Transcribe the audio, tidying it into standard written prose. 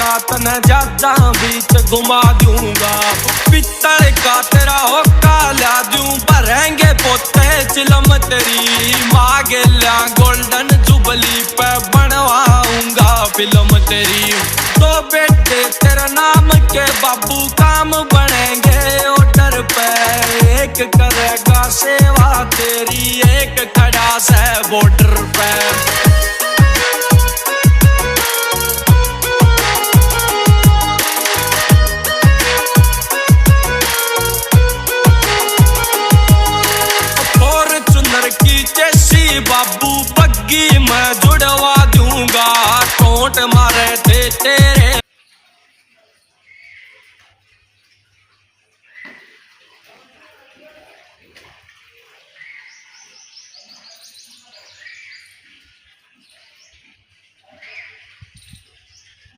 का तने जादा बीच घुमा दूंगा। पित्तल का तेरा होका ला दूं, भरेंगे पोते चिलम तेरी। मांगे ला गोल्डन जुबली पे बनवाऊंगा फिल्म तेरी। तो बेटे तेरा नाम के बाबू काम बनेंगे ऑर्डर पे। एक करेगा सेवा तेरी, एक खड़ा से बॉर्डर पे।